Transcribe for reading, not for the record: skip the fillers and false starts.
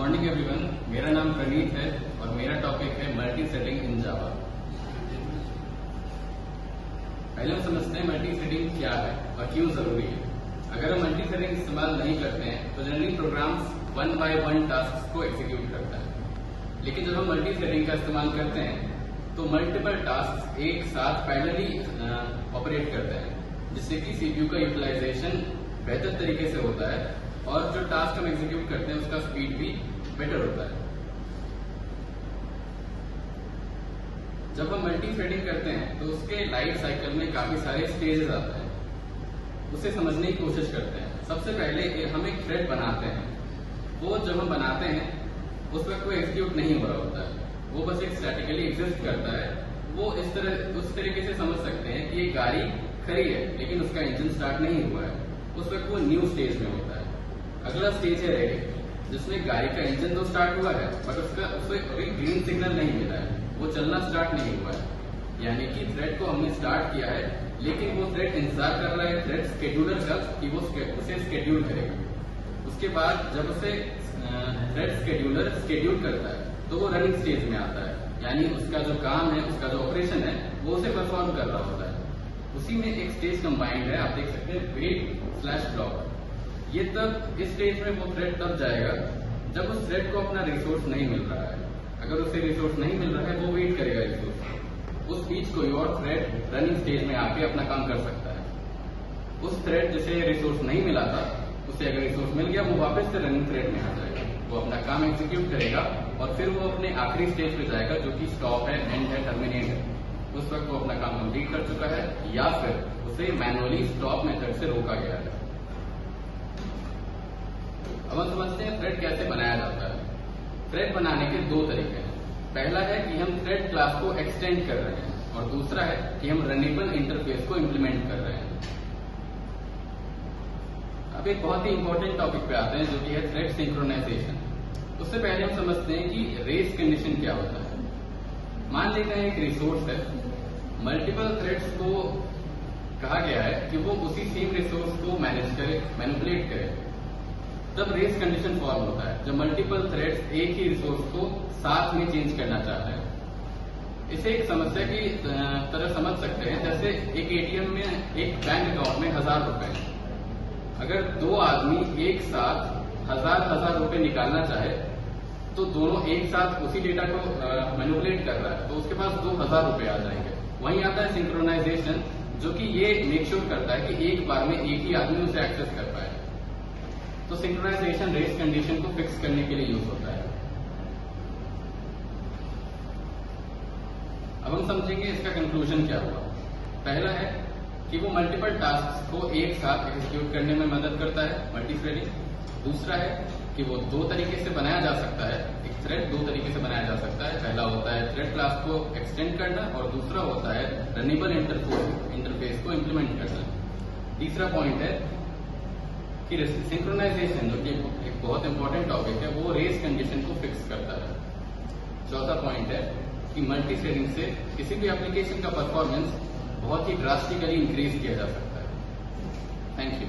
Morning everyone, मेरा नाम प्रणीत है और मेरा टॉपिक है मल्टी थ्रेडिंग इन जावा। पहले हम समझते हैं मल्टी थ्रेडिंग क्या है और क्यों जरूरी है। अगर हम मल्टी थ्रेडिंग इस्तेमाल नहीं करते हैं तो जनरली प्रोग्राम्स 1 by 1 टास्क को एग्जीक्यूट करता है, लेकिन जब हम मल्टी थ्रेडिंग का इस्तेमाल करते हैं तो मल्टीपल टास्क एक साथ पैरेलली ऑपरेट करते हैं, जिससे कि सीपीयू का यूटिलाइजेशन बेहतर तरीके से होता है और जो टास्क हम एग्जीक्यूट करते हैं उसका स्पीड भी बेटर होता है। जब हम मल्टी थ्रेडिंग करते हैं तो उसके लाइफ साइकिल में काफी सारे स्टेजेस आते हैं, उसे समझने की कोशिश करते हैं। सबसे पहले हम एक थ्रेड बनाते हैं। वो जब हम बनाते हैं उस वक्त वो एग्जीक्यूट नहीं हो रहा होता है, वो बस एक स्टैटिकली एग्जिस्ट करता है। वो उस तरीके से समझ सकते हैं कि ये गाड़ी खड़ी है लेकिन उसका इंजन स्टार्ट नहीं हुआ है। उस वक्त वो न्यू स्टेज में होता है। अगला स्टेज है रेडी, जिसमें गाड़ी का इंजन तो स्टार्ट हुआ है बट उसे अभी ग्रीन सिग्नल नहीं मिला है, वो चलना स्टार्ट नहीं हुआ है। यानी कि थ्रेड को हमने स्टार्ट किया है लेकिन वो थ्रेड इंतजार कर रहा है थ्रेड शेड्यूलर का कि वो उसे शेड्यूल करेगा। उसके बाद जब उसे थ्रेड शेड्यूलर शेड्यूल करता है तो वो रनिंग स्टेज में आता है, यानी उसका जो काम है, उसका जो ऑपरेशन है वो उसे परफॉर्म कर रहा होता है। उसी में एक स्टेज कंबाइंड है, आप देख सकते हैं वेट/ब्लॉक। ये तब इस स्टेज में वो थ्रेड तब जाएगा जब उस थ्रेड को अपना रिसोर्स नहीं मिल रहा है। अगर उसे रिसोर्स नहीं मिल रहा है वो वेट करेगा रिसोर्स। उस बीच कोई और थ्रेड रनिंग स्टेज में आके अपना काम कर सकता है। उस थ्रेड जिसे रिसोर्स नहीं मिला था उसे अगर रिसोर्स मिल गया वो वापस से रनिंग थ्रेड में आ जाएगा, वो अपना काम एग्जीक्यूट करेगा और फिर वो अपने आखिरी स्टेज पे जाएगा जो कि स्टॉप है, एंड है, टर्मिनेट है। उस वक्त वो अपना काम कंप्लीट कर चुका है या फिर उसे मैनुअली स्टॉप मेथड से रोका गया है। अब हम समझते हैं थ्रेड कैसे बनाया जाता है। थ्रेड बनाने के दो तरीके हैं। पहला है कि हम थ्रेड क्लास को एक्सटेंड कर रहे हैं और दूसरा है कि हम रनेबल इंटरफेस को इम्प्लीमेंट कर रहे हैं। अब एक बहुत ही इंपॉर्टेंट टॉपिक पे आते हैं जो कि है थ्रेड सिंक्रोनाइजेशन। उससे पहले हम समझते हैं कि रेस कंडीशन क्या होता है। मान लेते हैं एक रिसोर्स है, मल्टीपल थ्रेड्स को कहा गया है कि वो उसी सेम रिसोर्स को मैनेज करे, मैनिपुलेट करे, तब रेस कंडीशन फॉर्म होता है। जब मल्टीपल थ्रेड्स एक ही रिसोर्स को साथ में चेंज करना चाहते हैं। इसे एक समस्या की तरह समझ सकते हैं, जैसे एक एटीएम में, एक बैंक अकाउंट में 1000 रुपए, अगर दो आदमी एक साथ हजार रुपए निकालना चाहे तो दोनों एक साथ उसी डेटा को मैनिपुलेट कर रहा है तो उसके पास 2000 रुपए आ जाएंगे। वहीं आता है सिंक्रोनाइजेशन, जो कि ये मेक श्योर करता है कि एक बार में एक ही आदमी उसे एक्सेस कर पाए। तो सिंक्रोनाइजेशन रेस कंडीशन को फिक्स करने के लिए यूज होता है। अब हम समझेंगे इसका कंक्लूजन क्या हुआ। पहला है कि वो मल्टीपल टास्क को एक साथ एग्जीक्यूट करने में मदद करता है, मल्टी थ्रेडिंग। दूसरा है कि वो दो तरीके से बनाया जा सकता है, एक थ्रेड दो तरीके से बनाया जा सकता है। पहला होता है थ्रेड क्लास को एक्सटेंड करना और दूसरा होता है रनेबल इंटरफेस को इम्प्लीमेंट करना। तीसरा पॉइंट है कि सिंक्रोनाइजेशन, जो कि एक बहुत इंपॉर्टेंट टॉपिक है, वो रेस कंडीशन को फिक्स करता है। चौथा पॉइंट है कि मल्टी थ्रेडिंग से किसी भी एप्लीकेशन का परफॉर्मेंस बहुत ही ड्रास्टिकली इंक्रीज किया जा सकता है। Thank you.